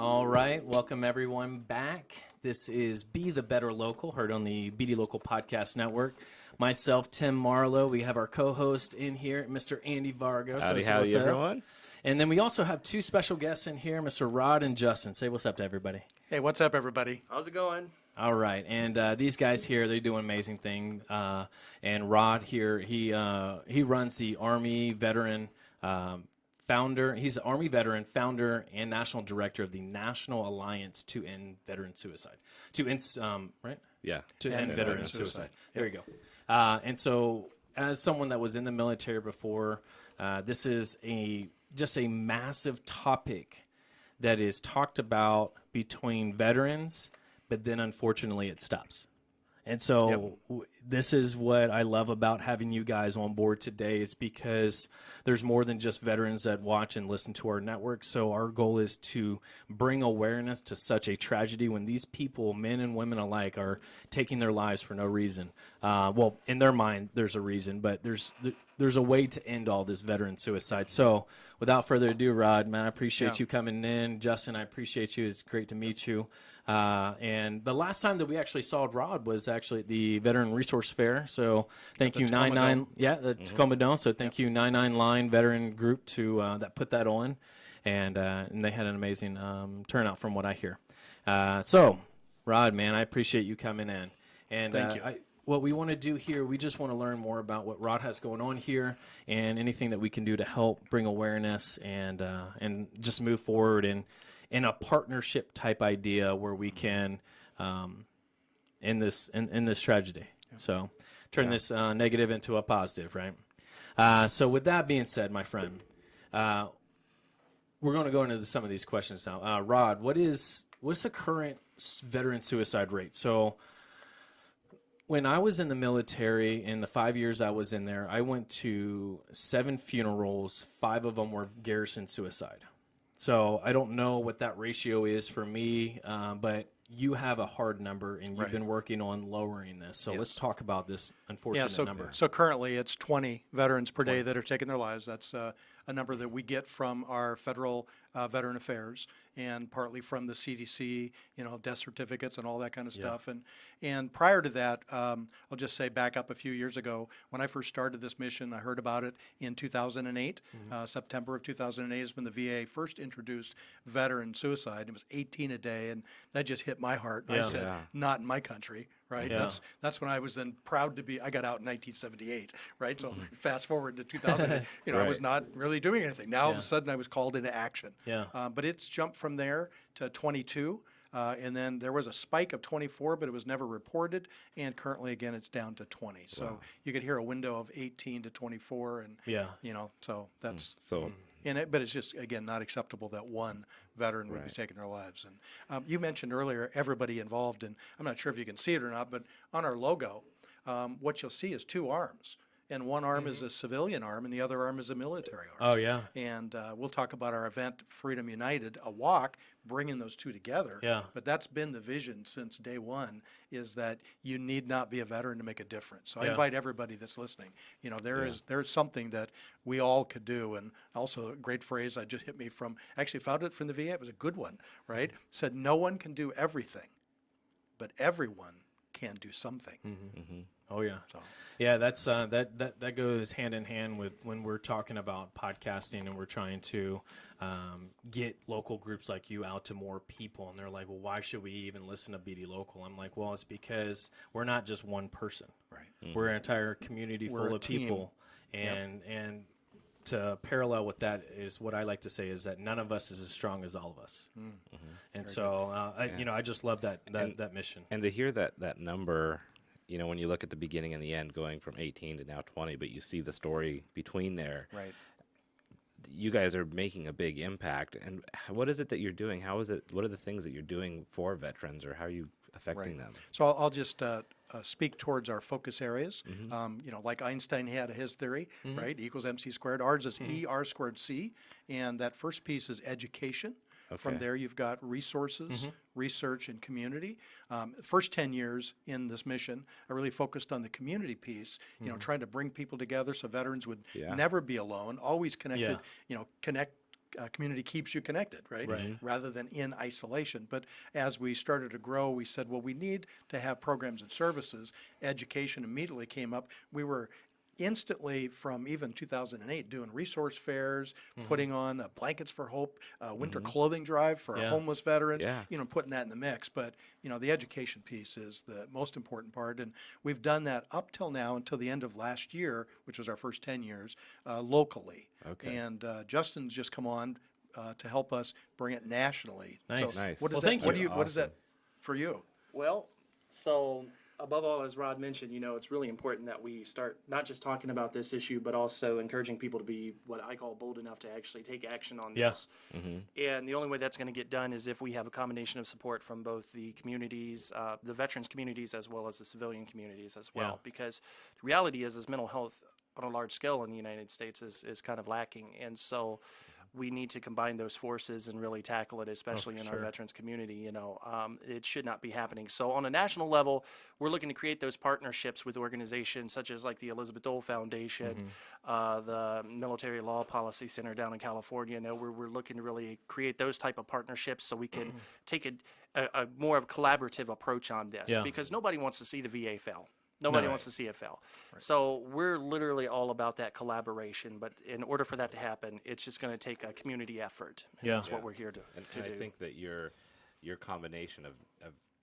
All right, welcome everyone back. This is Be the Better Local, heard on the BD Local Podcast Network. Myself, Tim Marlowe. We have our co-host in here, Mr. Andy Vargo. Howdy, everyone. And then we also have two special guests in here, Mr. Rod and Justin. Say what's up to everybody. Hey, what's up, everybody? How's it going? All right, and these guys here, they do an amazing thing. And Rod here, he runs the Army Veteran founder. He's the Army Veteran founder and national director of the National Alliance to End Veteran Suicide. To end, right? Yeah. To end veteran suicide. There you go. And so, as someone that was in the military before, this is just a massive topic that is talked about between veterans, but then unfortunately it stops. And so this is what I love about having you guys on board today, is because there's more than just veterans that watch and listen to our network. So our goal is to bring awareness to such a tragedy when these people, men and women alike, are taking their lives for no reason. Well, in their mind, there's a reason, but there's a way to end all this veteran suicide. So without further ado, Rod, man, I appreciate you coming in. Justin, I appreciate you. It's great to meet you. And the last time that we actually saw Rod was actually at the Veteran Resource Fair. So thank you, Tacoma Dome. the Tacoma Dome. So thank you, 99 Line Veteran Group, to that put that on, and they had an amazing turnout from what I hear. So, Rod, man, I appreciate you coming in. And Thank you. What we want to do here, we just want to learn more about what Rod has going on here, and anything that we can do to help bring awareness and just move forward in a partnership type idea where we can end this tragedy. So turn this negative into a positive, right? So with that being said, my friend, we're going to go into some of these questions now. Rod, what's the current veteran suicide rate? So when I was in the military, in the 5 years I was in there, I went to 7 funerals. 5 of them were garrison suicide. So I don't know what that ratio is for me, but you have a hard number, and you've been working on lowering this. So let's talk about this unfortunate number. So currently it's 20 veterans per day that are taking their lives. That's a number that we get from our federal Veteran Affairs, and partly from the CDC, death certificates and all that kind of stuff. And prior to that, I'll just say back up a few years ago, when I first started this mission, I heard about it in 2008. September of 2008 is when the VA first introduced veteran suicide. It was 18 a day, and that just hit my heart. I said, not in my country. Right. Yeah. That's when I was then proud to be. I got out in 1978. Right. So fast forward to 2000. I was not really doing anything. Now all of a sudden I was called into action. Yeah. But it's jumped from there to 22. And then there was a spike of 24, but it was never reported. And currently, again, it's down to 20. So you could hear a window of 18 to 24, and so that's in it. But it's just, again, not acceptable that one veteran would be taking their lives. And you mentioned earlier everybody involved, and I'm not sure if you can see it or not, but on our logo, what you'll see is 2 arms. And one arm is a civilian arm, and the other arm is a military arm. Oh, yeah. And we'll talk about our event, Freedom United, a walk, bringing those 2 together. Yeah. But that's been the vision since day one, is that you need not be a veteran to make a difference. So I invite everybody that's listening. There's something that we all could do. And also a great phrase that just hit me from, actually found it from the VA. It was a good one, right? Said, no one can do everything, but everyone can do something. Oh yeah, So. yeah. That's that goes hand in hand with when we're talking about podcasting, and we're trying to get local groups like you out to more people. And they're like, "Well, why should we even listen to BD Local?" I'm like, "Well, it's because we're not just one person. Right. We're an entire community We're full a of team. people." And to parallel with that is what I like to say is that none of us is as strong as all of us. And so I just love that mission. And to hear that number, when you look at the beginning and the end, going from 18 to now 20, but you see the story between there. Right. You guys are making a big impact. And what is it that you're doing? What are the things that you're doing for veterans, or how are you affecting them? So I'll just speak towards our focus areas. Like Einstein had his theory, right? E equals MC squared. Ours is ER squared C. And that first piece is education. From there, you've got resources, research, and community. First 10 years in this mission, I really focused on the community piece, trying to bring people together so veterans would never be alone, always connected, community keeps you connected, right? Right. Rather than in isolation. But as we started to grow, we said, well, we need to have programs and services. Education immediately came up. We were instantly, from even 2008, doing resource fairs, putting on Blankets for Hope, winter clothing drive for Yeah. homeless veterans, Yeah. putting that in the mix. But, the education piece is the most important part. And we've done that up till now, until the end of last year, which was our first 10 years, locally. Okay. And Justin's just come on to help us bring it nationally. Nice. So Nice. what is Well, that? thank What you. do you? What is that Awesome. for you? Well, so above all, as Rod mentioned, it's really important that we start not just talking about this issue, but also encouraging people to be what I call bold enough to actually take action on Yeah. this. And the only way that's going to get done is if we have a combination of support from both the communities, the veterans communities, as well as the civilian communities as well. Yeah. Because the reality is mental health on a large scale in the United States is kind of lacking. And so we need to combine those forces and really tackle it, especially in our sure. veterans community. It should not be happening. So on a national level, we're looking to create those partnerships with organizations such as like the Elizabeth Dole Foundation, the Military Law Policy Center down in California. We're looking to really create those type of partnerships so we can take a more of a collaborative approach on this, Yeah. because nobody wants to see the VA fail. Nobody No. wants to see it fail. So we're literally all about that collaboration. But in order for that to happen, it's just going to take a community effort. And Yeah. that's what we're here to And do. I think that your combination of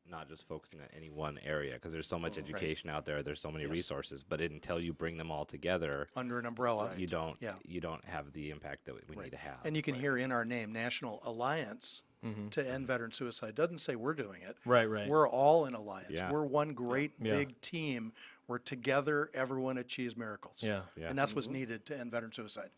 not just focusing on any one area, because there's so much education out there, there's so many resources, but until you bring them all together, Under an umbrella. you don't Yeah. you don't have the impact that we need to have. And you can hear in our name, National Alliance to End Veteran Suicide. Doesn't say we're doing it. Right, right. We're all in alliance. Yeah. We're one great Yeah. big team. We're together. Everyone achieves miracles. Yeah. Yeah. And that's what's needed to end veteran suicide.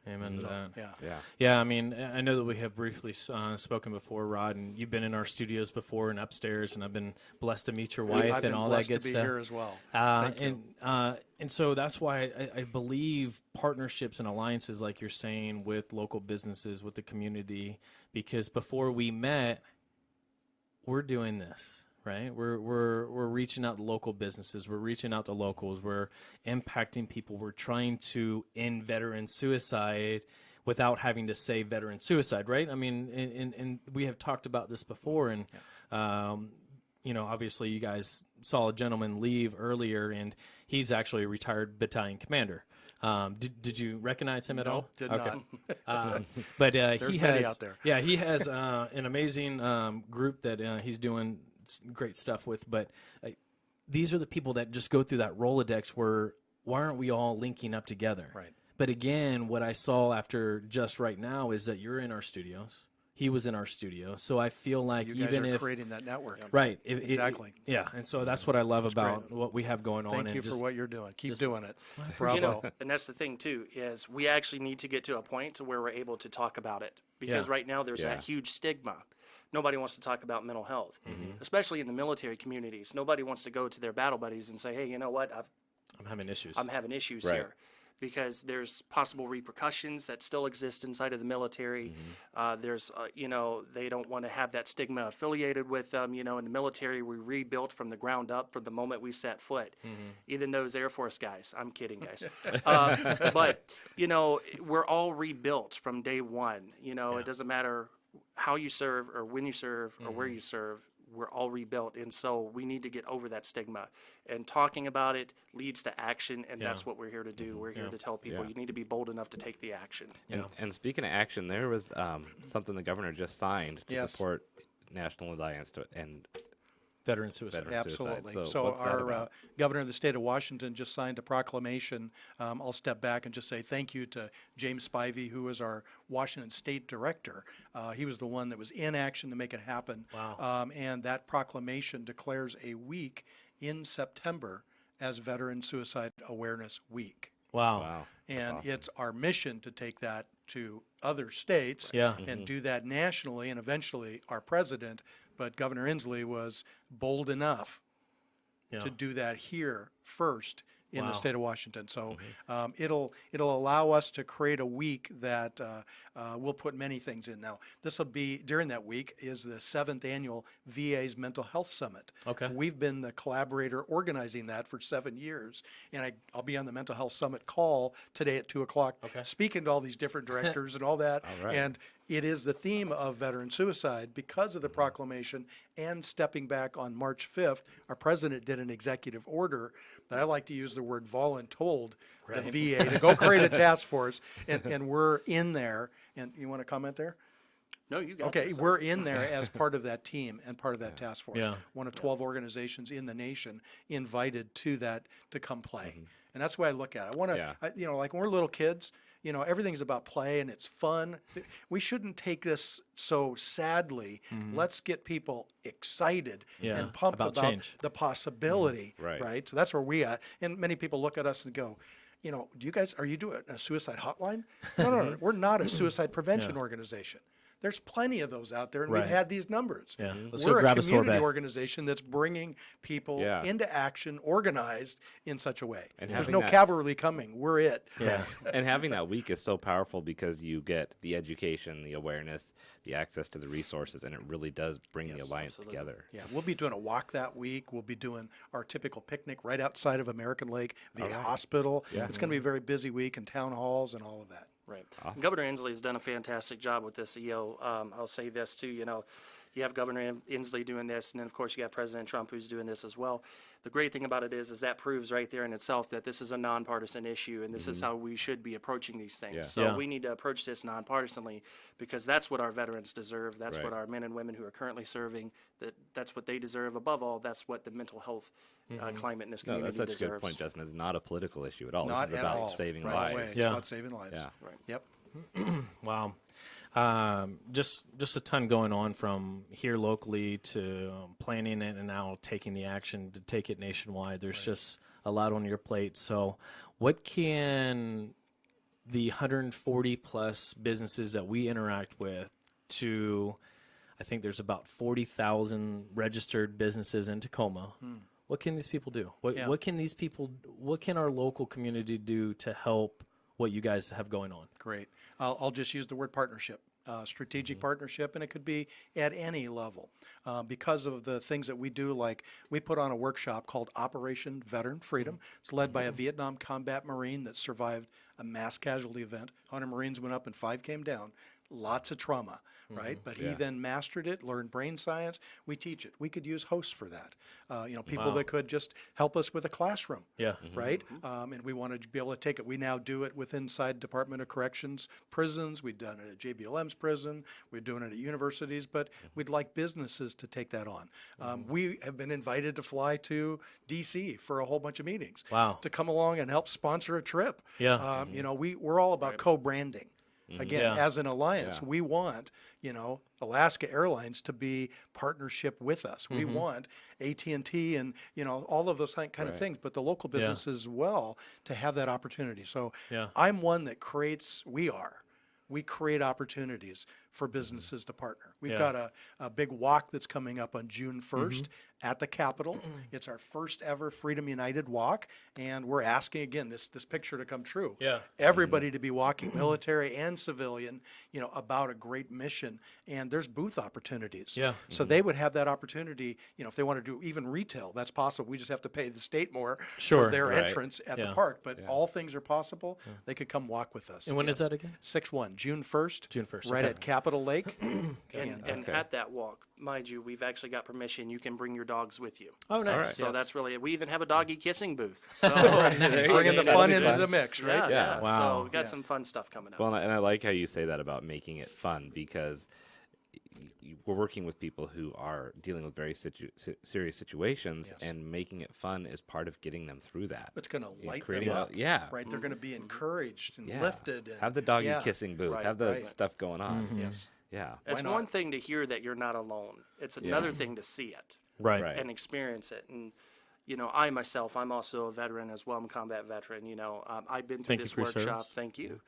Amen to that. Yeah. Yeah. Yeah, I mean, I know that we have briefly spoken before, Rod, and you've been in our studios before and upstairs, and I've been blessed to meet your wife I've and been all that blessed good to be stuff. here as well. Thank you. And so that's why I believe partnerships and alliances, like you're saying, with local businesses, with the community, because before we met, we're doing this, right? We're reaching out to local businesses, we're reaching out to locals, we're impacting people, we're trying to end veteran suicide without having to say veteran suicide, right? I mean, and we have talked about this before, and obviously you guys saw a gentleman leave earlier, and he's actually a retired battalion commander. Did you recognize him at all? Nope, did not. But There's he many has out there. Yeah, he has an amazing group that he's doing great stuff with. But these are the people that just go through that Rolodex where why aren't we all linking up together? Right. But again, what I saw after just right now is that you're in our studios. He was in our studio. So I feel like You guys even are if creating that network. right, Exactly. yeah, and so that's what I love about what we have going on. Thank and you for just, what you're doing. Keep just- doing it. You Bravo. know, and that's the thing too, is we actually need to get to a point to where we're able to talk about it, because Yeah. right now there's Yeah. that huge stigma. Nobody wants to talk about mental health, especially in the military communities. Nobody wants to go to their battle buddies and say, hey, you know what, I'm having issues. I'm having issues Right. here, because there's possible repercussions that still exist inside of the military. There's, they don't want to have that stigma affiliated with them. In the military, we rebuilt from the ground up from the moment we set foot. Even those Air Force guys, I'm kidding, guys. But, we're all rebuilt from day one. It doesn't matter how you serve or when you serve or where you serve. We're all rebuilt, and so we need to get over that stigma. And talking about it leads to action, and that's what we're here to do. We're here to tell people Yeah. you need to be bold enough to take the action. And speaking of action, there was something the governor just signed to Yes. support National Alliance to end veteran suicide. veteran Absolutely. suicide. So what's that our about? governor of the state of Washington just signed a proclamation. I'll step back and just say thank you to James Spivey, who is our Washington state director. He was the one that was in action to make it happen. Wow. And that proclamation declares a week in September as Veteran Suicide Awareness Week. Wow. Wow. And awesome. it's our mission to take that to other states Yeah. and do that nationally, and eventually our president, but Governor Inslee was bold enough Yeah. to do that here first in Wow. the state of Washington. So it'll allow us to create a week that we'll put many things in. Now, this will be, during that week, is the 7th annual VA's Mental Health Summit. Okay. We've been the collaborator organizing that for 7 years, and I'll be on the Mental Health Summit call today at 2 o'clock, Okay. speaking to all these different directors and all that. All right. And it is the theme of veteran suicide because of the proclamation and stepping back on March 5th. Our president did an executive order that I like to use the word voluntold the VA to go create a task force, and we're in there. And you want to comment there? No, you got Okay, this. we're in there as part of that team and part of that task force. Yeah. One of 12 organizations in the nation invited to that to come play. And that's the way I look at it. I want to, Yeah. you know, like when we're little kids, you know, everything's about play and it's fun. We shouldn't take this so sadly. Let's get people excited Yeah, and pumped about about change. the possibility, Right. right? So that's where we at. And many people look at us and go, you know, are you doing a suicide hotline? No. We're not a suicide prevention organization. There's plenty of those out there, and Right. we've had these numbers. Yeah. Let's go We're grab a a sorbet. community organization that's bringing people Yeah. into action, organized in such a way. And There's having no that- cavalry coming. We're it. Yeah. And having that week is so powerful because you get the education, the awareness, the access to the resources, and it really does bring the alliance together. Yeah, we'll be doing a walk that week. We'll be doing our typical picnic right outside of American Lake via hospital. Yeah. It's going to be a very busy week in town halls and all of that. Right. Governor Inslee has done a fantastic job with this, EO. I'll say this too, you know, you have Governor Inslee doing this, and then of course you got President Trump who's doing this as well. The great thing about it is that proves right there in itself that this is a nonpartisan issue, and this is how we should be approaching these things. Yeah. So Yeah. we need to approach this nonpartisanly because that's what our veterans deserve. That's what Right. our men and women who are currently serving, that's what they deserve. Above all, that's what the mental health climate in this No, community that's such a deserves. good point, Justin. It's not a political issue at all. Not This is at about all. saving Right lives. away. It's Yeah. about saving lives. Yeah. Right. Yep. Wow. Just a ton going on from here locally to planning it and now taking the action to take it nationwide. There's just a lot on your plate. So what can the 140 plus businesses that we interact with to, I think there's about 40,000 registered businesses in Tacoma. What can these people do? Yeah. What can our local community do to help what you guys have going on? Great. I'll just use the word partnership, strategic partnership, and it could be at any level. Because of the things that we do, like we put on a workshop called Operation Veteran Freedom. It's led by a Vietnam combat Marine that survived a mass casualty event. 100 Marines went up and 5 came down. Lots of trauma, right? But he then mastered it, learned brain science. We teach it. We could use hosts for that. You know, people that could just help us with a classroom. Yeah. Right? And we want to be able to take it. We now do it with inside Department of Corrections prisons. We've done it at JBLM's prison. We're doing it at universities, but we'd like businesses to take that on. We have been invited to fly to D.C. for a whole bunch of meetings. Wow. To come along and help sponsor a trip. Yeah. You know, we're all about co-branding. Again, Yeah. as an alliance, we want, you know, Alaska Airlines to be partnership with us. We want AT&T and, you know, all of those kind of things, but the local businesses as well to have that opportunity. So Yeah. I'm one that we create opportunities for businesses to partner. We've Yeah. got a big walk that's coming up on June 1st at the Capitol. It's our first ever Freedom United walk, and we're asking again this picture to come true. Yeah. Everybody to be walking, military and civilian, you know, about a great mission. And there's booth opportunities. Yeah. So they would have that opportunity, you know, if they want to do even retail, that's possible. We just have to pay the state more Sure. for their Right. entrance at Yeah. the park. But all things are possible. They could come walk with us. And when is that again? 6/1, June 1st. June 1st, Right okay. at Capitol Lake. And Okay. at that walk, mind you, we've actually got permission. You can bring your dogs with you. Oh, nice. right. So that's really it. We even have a doggy kissing booth. So Bringing the That's fun fun. into the mix, right? Yeah, yeah. Wow. So we got Yeah. some fun stuff coming up. Well, and I like how you say that about making it fun because we're working with people who are dealing with very serious situations, Yes. and making it fun is part of getting them through that. It's going to You know, light them creating a- up. yeah. Right. They're going to be encouraged and Yeah. lifted. And, Have the doggy yeah. kissing booth. Right, Have the right. stuff going on. Yes. Yeah. It's not? one thing to hear that you're not alone. It's another thing to see it Right. Right. and experience it. And you know, I myself, I'm also a veteran as well. I'm a combat veteran. You know, I've been through Thank you this for your workshop. service. Thank you.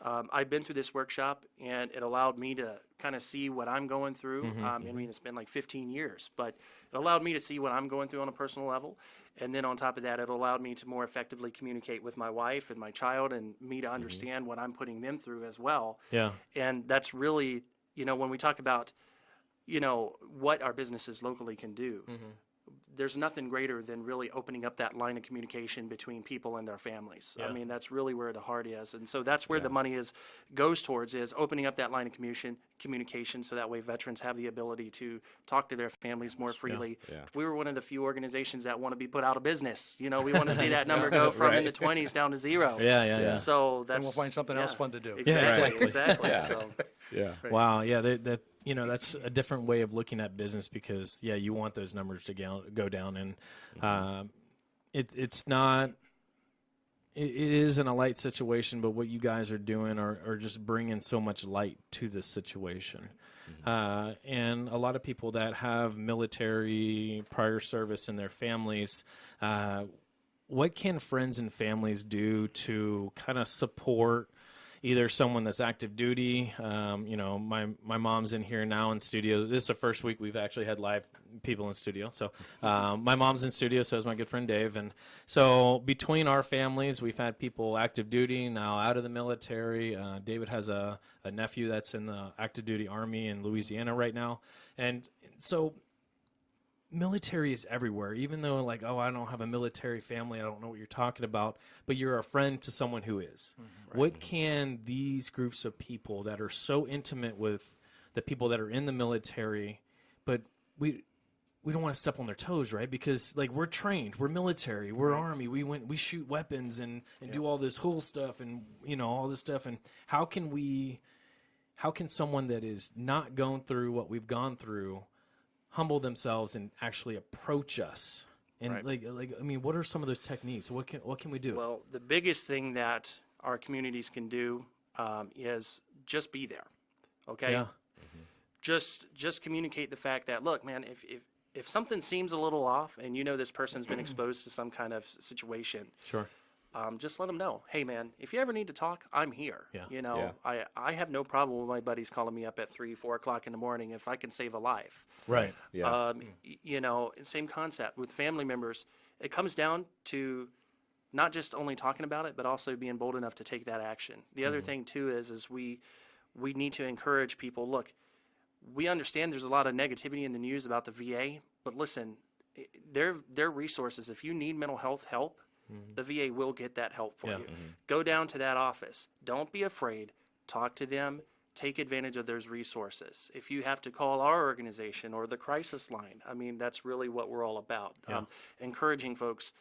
I've been through this workshop, and it allowed me to kind of see what I'm going through. I mean, it's been like 15 years, but it allowed me to see what I'm going through on a personal level. And then on top of that, it allowed me to more effectively communicate with my wife and my child, and me to understand what I'm putting them through as well. Yeah. And that's really, you know, when we talk about, you know, what our businesses locally can do, there's nothing greater than really opening up that line of communication between people and their families. Yeah. I mean, that's really where the heart is. And so that's where the money goes towards, is opening up that line of communication so that way veterans have the ability to talk to their families more freely. Yeah. We were one of the few organizations that want to be put out of business. You know, we want to see that number go from in the 20s down to 0. Yeah. So that's, And we'll find something else fun to do. Exactly, exactly. So, Yeah. Wow. Yeah. That that's a different way of looking at business, because you want those numbers to go down, and it's not. It isn't a light situation, but what you guys are doing are just bringing so much light to this situation. And a lot of people that have military prior service in their families, what can friends and families do to kind of support either someone that's active duty? My mom's in here now in studio. This is the first week we've actually had live people in studio. So my mom's in studio, so is my good friend Dave. And so between our families, we've had people active duty, now out of the military. David has a nephew that's in the active duty Army in Louisiana right now. And so military is everywhere, even though I don't have a military family, I don't know what you're talking about, but you're a friend to someone who is. What can these groups of people that are so intimate with the people that are in the military, but we don't want to step on their toes, right? Because we're trained, we're military, we're Army, we shoot weapons and do all this cool stuff and all this stuff. And how can someone that is not going through what we've gone through humble themselves and actually approach us? And what are some of those techniques? What can we do? well, the biggest thing that our communities can do is just be there. Okay. Yeah. Just communicate the fact that, look, man, if something seems a little off and this person's been exposed to some kind of situation, Sure. just let them know, hey, man, if you ever need to talk, I'm here. Yeah. I have no problem with my buddies calling me up at 3, 4 o'clock in the morning if I can save a life. Right. Yeah. Same concept with family members. It comes down to not just only talking about it, but also being bold enough to take that action. The other thing too is we need to encourage people. Look, we understand there's a lot of negativity in the news about the VA, but listen, their resources. If you need mental health help, the VA will get that help for you. Go down to that office. Don't be afraid. Talk to them. Take advantage of those resources. If you have to call our organization or the crisis line, I mean, that's really what we're all about. Encouraging folks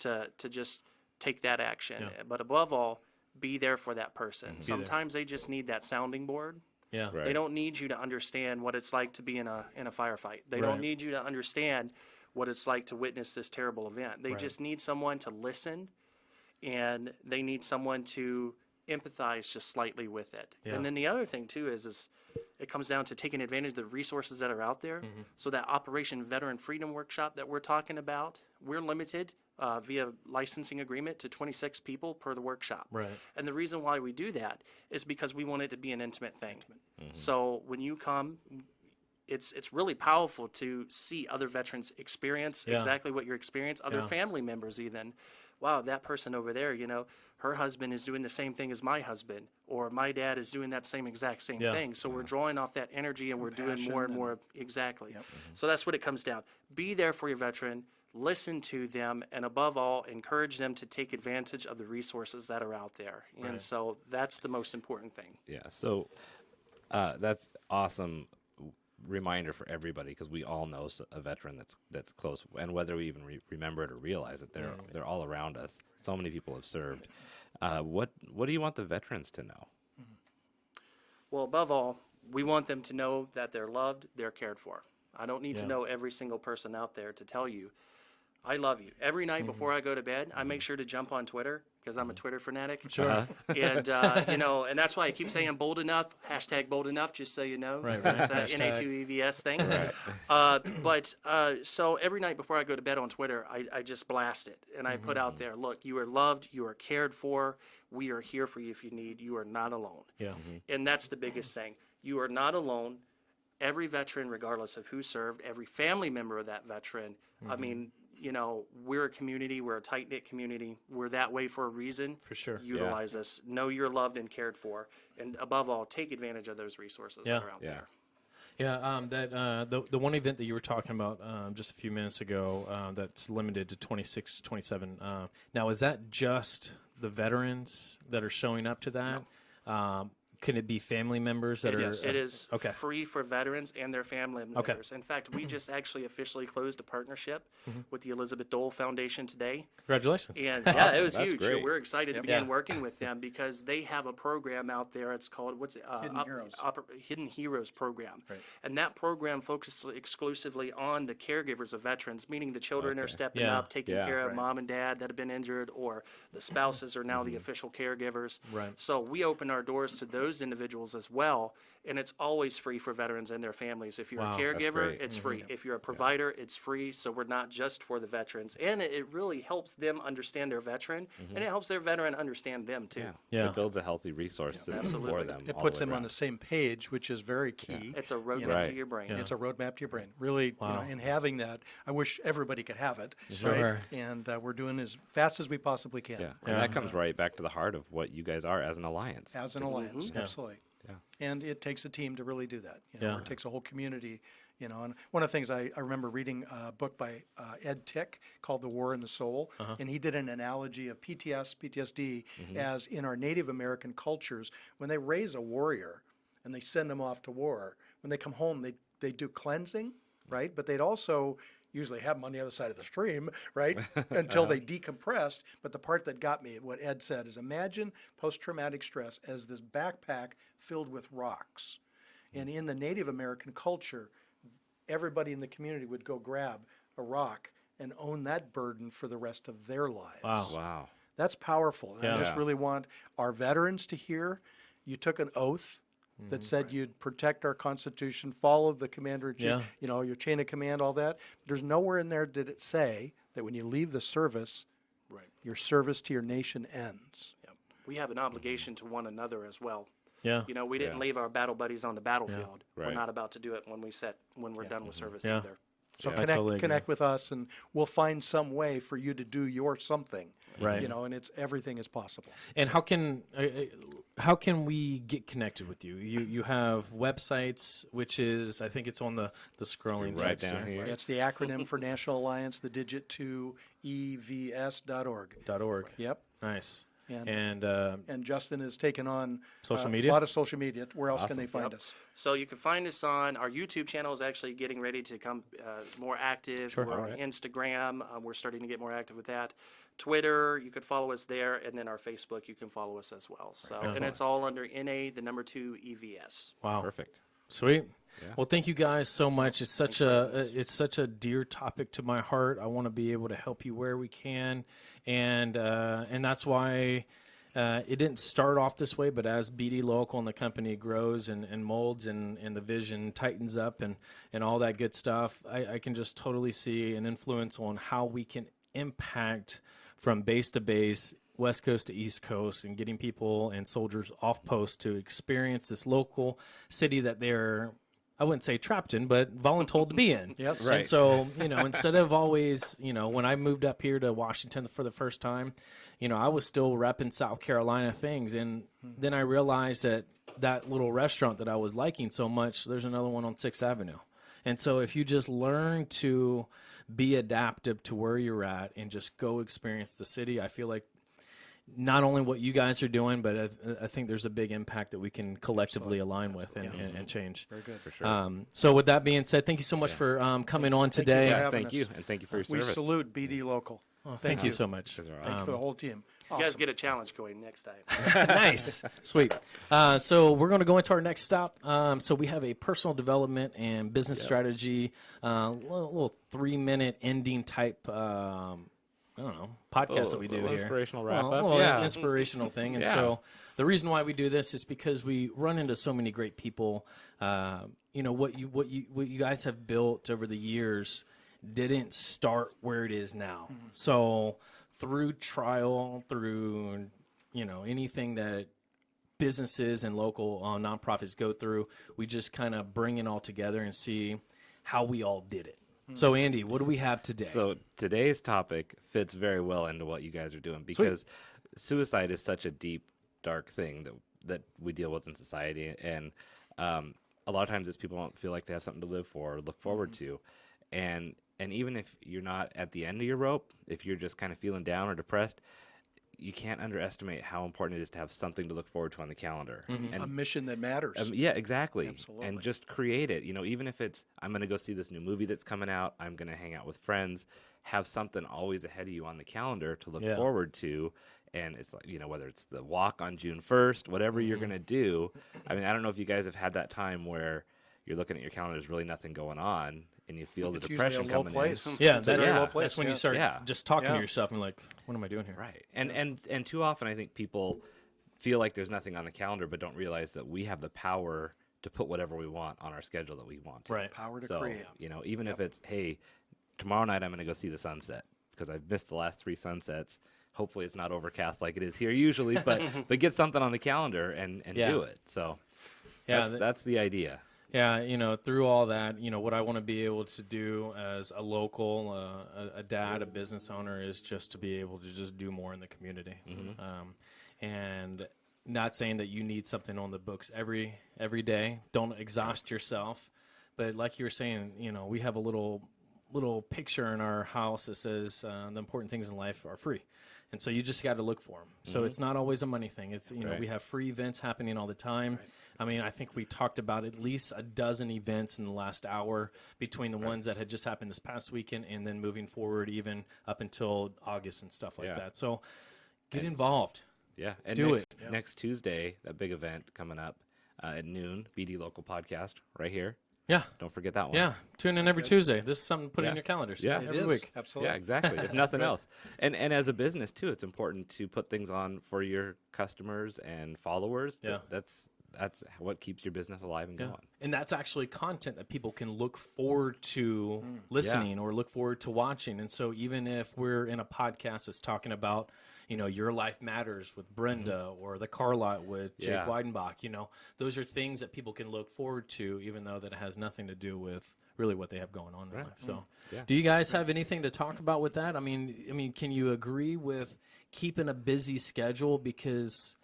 to just take that action. But above all, be there for that person. Sometimes they just need that sounding board. Yeah. Right. They don't need you to understand what it's like to be in a firefight. They Right. don't need you to understand what it's like to witness this terrible event. They just need someone to listen, and they need someone to empathize just slightly with it. Yeah. And then the other thing too is it comes down to taking advantage of the resources that are out there. So that Operation Veteran Freedom Workshop that we're talking about, we're limited via licensing agreement to 26 people per the workshop. Right. And the reason why we do that is because we want it to be an intimate thing. So when you come, it's really powerful to see other veterans experience exactly what you experience, other family members even. Wow, that person over there, her husband is doing the same thing as my husband, or my dad is doing that same thing. So we're drawing off that energy and we're doing more and more. Exactly. So that's what it comes down. Be there for your veteran, listen to them, and above all, encourage them to take advantage of the resources that are out there. And so that's the most important thing. Yeah. So that's awesome reminder for everybody, because we all know a veteran that's close, and whether we even remember it or realize it, they're all around us. So many people have served. What do you want the veterans to know? Well, above all, we want them to know that they're loved, they're cared for. I don't need to know every single person out there to tell you, I love you. Every night before I go to bed, I make sure to jump on Twitter, because I'm a Twitter fanatic. Sure. And, and that's why I keep saying bold enough, hashtag bold enough, just so you know. Right. It's Hashtag. a NA2EVS thing. So every night before I go to bed on Twitter, I just blast it. And I put out there, look, you are loved, you are cared for, we are here for you if you need, you are not alone. Yeah. And that's the biggest thing. You are not alone. Every veteran, regardless of who served, every family member of that veteran, I mean, we're a community, we're a tight-knit community. We're that way for a reason. For sure. Utilize us. Know you're loved and cared for. And above all, take advantage of those resources that are out there. Yeah, the one event that you were talking about just a few minutes ago that's limited to 26 to 27. Now, is that just the veterans that are showing up to that? Can it be family members that are? Yes, it is Okay. free for veterans and their family Okay. members. In fact, we just actually officially closed a partnership with the Elizabeth Dole Foundation today. Congratulations. And yeah, it was That's huge. great. We're excited to begin Yeah. working with them because they have a program out there. It's called Hidden Heroes. Hidden Heroes program, Right. and that program focuses exclusively on the caregivers of veterans, meaning the children are stepping Yeah. up, taking Yeah. care of Right. mom and dad that have been injured, or the spouses are now the official caregivers. Right. So we open our doors to those individuals as well, and it's always free for veterans and their families. If you're Wow, a that's caregiver, great. it's free. If you're a provider, it's free. So we're not just for the veterans, and it really helps them understand their veteran, and it helps their veteran understand them too. Yeah. Yeah. It builds a healthy resource system Absolutely. for them. It all puts the way them on around. the same page, which is very key. It's a roadmap Right. to your brain. It's a roadmap to your brain. Really, Wow. and having that, I wish everybody could have it. Sure. Right? And we're doing as fast as we possibly can. Yeah. And that comes right back to the heart of what you guys are as an alliance. As an alliance, absolutely. Yeah. And it takes a team to really do that. Yeah. It takes a whole community. And one of the things I remember reading a book by Ed Tick called The War in the Soul, and he did an analogy of PTSD as in our Native American cultures, when they raise a warrior and they send them off to war, when they come home, they do cleansing, right? But they'd also usually have them on the other side of the stream, right? Until they decompressed. But the part that got me, what Ed said, is imagine post-traumatic stress as this backpack filled with rocks. And in the Native American culture, everybody in the community would go grab a rock and own that burden for the rest of their lives. Wow. Wow. That's powerful. And I just Yeah. really want our veterans to hear you took an oath that said you'd protect our Constitution, follow the commander-in-chief, Yeah. your chain of command, all that. There's nowhere in there did it say that when you leave the service, Right. your service to your nation ends. Yep. We have an obligation to one another as well. Yeah. You know, we didn't Yeah. leave our battle buddies on the battlefield. We're Right. not about to do it when we're done with service Yeah. either. So I connect, totally agree. connect with us, and we'll find some way for you to do your something. Right. And it's everything is possible. And how can we get connected with you? You have websites, which is I think it's on the scrolling Right text down here. It's the acronym for National Alliance, the digit 2 EVS.org. .org. Yep. Nice. And And Justin has taken on Social a media? lot of social media. Where else can they find us? So you can find us on our YouTube channel is actually getting ready to come more active. Sure. We're on Alright. Instagram. We're starting to get more active with that. Twitter, you could follow us there, and then our Facebook, you can follow us as well. So, and Excellent. it's all under NA, the number 2 EVS. wow. Perfect. Sweet. Yeah. Well, thank you guys so much. It's such a dear topic to my heart. I want to be able to help you where we can, and that's why it didn't start off this way. But as BD Local and the company grows and molds and the vision tightens up and all that good stuff, I can just totally see an influence on how we can impact from base to base, West Coast to East Coast, and getting people and soldiers off post to experience this local city that they're, I wouldn't say trapped in, but voluntold to be in. Yes. And Right. so, instead of always, when I moved up here to Washington for the first time, I was still repping South Carolina things. And then I realized that little restaurant that I was liking so much, there's another one on 6th Avenue. And so if you just learn to be adaptive to where you're at and just go experience the city, I feel like not only what you guys are doing, but I think there's a big impact that we can collectively align with and change. Very good. For sure. So with that being said, thank you so much for coming on today. for yeah, having thank you. us. And thank you for your We service. salute BD Local. Thank you so much. You guys are Thank you for the whole team. You guys Awesome. get a challenge going next time. Nice. Sweet. So we're going to go into our next stop. So we have a personal development and business strategy, little 3-minute ending type, I don't know, podcast that we do little here. inspirational wrap up. Well, Yeah. inspirational thing. And Yeah. so the reason why we do this is because we run into so many great people. What you guys have built over the years didn't start where it is now. So through trial, through anything that businesses and local nonprofits go through, we just kind of bring it all together and see how we all did it. So Andy, what do we have today? So today's topic fits very well into what you guys are doing because suicide is such a deep, dark thing that we deal with in society, and a lot of times it's people don't feel like they have something to live for or look forward to. And even if you're not at the end of your rope, if you're just kind of feeling down or depressed, you can't underestimate how important it is to have something to look forward to on the calendar. A mission that matters. Yeah, exactly. Absolutely. And just create it. Even if it's, I'm going to go see this new movie that's coming out, I'm going to hang out with friends, have something always ahead of you on the calendar to look forward to. And it's like, whether it's the walk on June 1st, whatever you're going to do. I mean, I don't know if you guys have had that time where you're looking at your calendar, there's really nothing going on, and you feel the It's usually a depression low coming place. in. Yeah, It's a very low that's place, when you yeah. start Yeah. just talking Yeah. to yourself and like, what am I doing here? Right. And too often I think people feel like there's nothing on the calendar but don't realize that we have the power to put whatever we want on our schedule that we want to. Right. Power to So, create. even if it's, hey, tomorrow night I'm going to go see the sunset because I've missed the last 3 sunsets. Hopefully it's not overcast like it is here usually, but get something on the calendar and Yeah. do it. So Yeah, that's the idea. Yeah, through all that, what I want to be able to do as a local, a dad, a business owner is just to be able to just do more in the community. And not saying that you need something on the books every day. Don't exhaust yourself. But like you were saying, we have a little picture in our house that says the important things in life are free. And so you just got to look for them. So it's not always a money thing. It's, Right. we have free events happening all the time. I mean, I think we talked about at least a dozen events in the last hour between the ones that had just happened this past weekend and then moving forward even up until August and stuff like Yeah. that. So get involved. Yeah. And Do next Tuesday, that big event coming up at noon, BD Local Podcast right here. Yeah. Don't forget that one. Yeah. Tune in every Tuesday. This is something to put in Yeah. your calendars. Yeah. It Every is. week. Absolutely. Yeah, exactly. If nothing else. And as a business too, it's important to put things on for your customers and followers. Yeah. That's what keeps your business alive and Yeah. going. And that's actually content that people can look forward to listening or look forward to watching. And so even if we're in a podcast that's talking about, Your Life Matters with Brenda or The Car Lot with Jake Yeah. Weidenbach, those are things that people can look forward to, even though that has nothing to do with really what they have going on in their life. So Yeah. do you guys have anything to talk about with that? I mean, can you agree with keeping a busy schedule? Because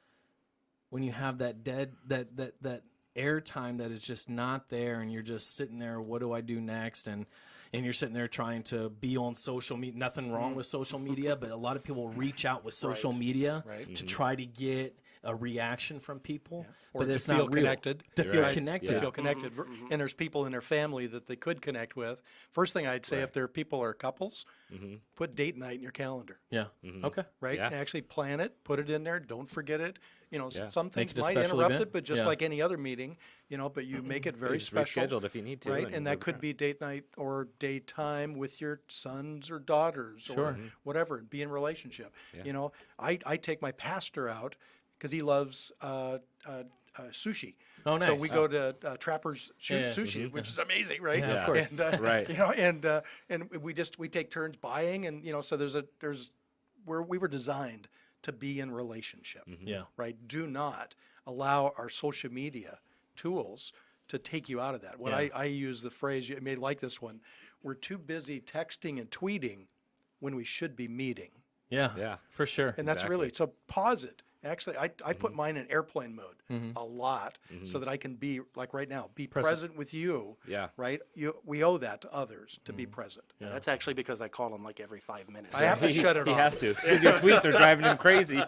when you have that that airtime that is just not there and you're just sitting there, what do I do next? And you're sitting there trying to be on social media. Nothing wrong with social media, but a lot of people reach out with social media to try to get a reaction from people, Or but to it's feel not real. connected. To feel Right. connected. To feel connected. And there's people in their family that they could connect with. First thing I'd say, if their people are couples, put date night in your calendar. Yeah. Okay. Right? Yeah. Actually plan it, put it in there, don't forget it. Yeah. Some Make things it a might special interrupt event. it, but just Yeah. like any other meeting, but you make it very Just special. reschedule it if you need to. Right? And that could be date night or daytime with your sons or daughters Sure. or whatever, be in relationship. Yeah. I take my pastor out because he loves sushi. Oh, So nice. we go to Trapper's Yeah. Sushi, which is amazing, right? Yeah, of Yeah. course. And, Right. and we take turns buying, and so there's where we were designed to be in relationship, Yeah. right? Do not allow our social media tools to take you out of that. When Yeah. I use the phrase, you may like this one, we're too busy texting and tweeting when we should be meeting. Yeah. Yeah. For sure. And that's really, so pause it. Actually, I put mine in airplane mode a lot so that I can be, like right now, be present with you. Yeah. Right? We owe that to others to be present. That's actually because I call him like every 5 minutes. I have to shut it He off. has to because your tweets are driving him crazy.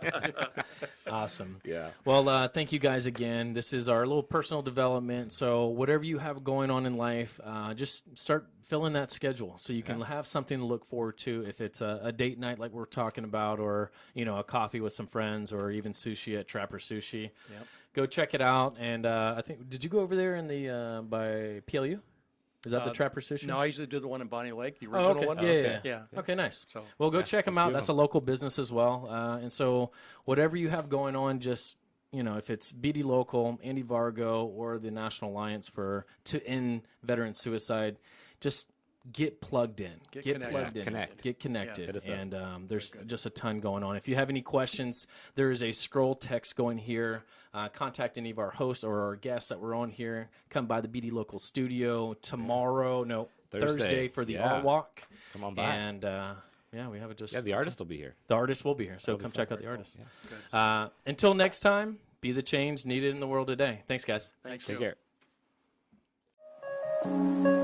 Awesome. Yeah. Well, thank you guys again. This is our little personal development. So whatever you have going on in life, just start filling that schedule so you can have something to look forward to. If it's a date night like we're talking about, or a coffee with some friends, or even sushi at Trapper Sushi, go check it out. And I think, did you go over there in the by PLU? Is that the Trapper Sushi? No, I usually do the one in Bonnie Lake, the Oh, original okay. one. Yeah. Yeah. Okay, nice. So, well, go check them out. do That's a local business as well. And so whatever you have going on, just, if it's BD Local, Andy Vargo, or the National Alliance to End Veteran Suicide, just get plugged in. Get connected. plugged in. Connect. Get connected. Hit us up. And there's just a ton going on. If you have any questions, there is a scroll text going here. Contact any of our hosts or our guests that were on here. Come by the BD Local studio tomorrow. Thursday for the Yeah. Art Walk. Come on by. And we have it just. Yeah, the artist will be here. The artist will be here, so come check out the artist. Until next time, be the change needed in the world today. Thanks, guys. Thanks. Take care. you.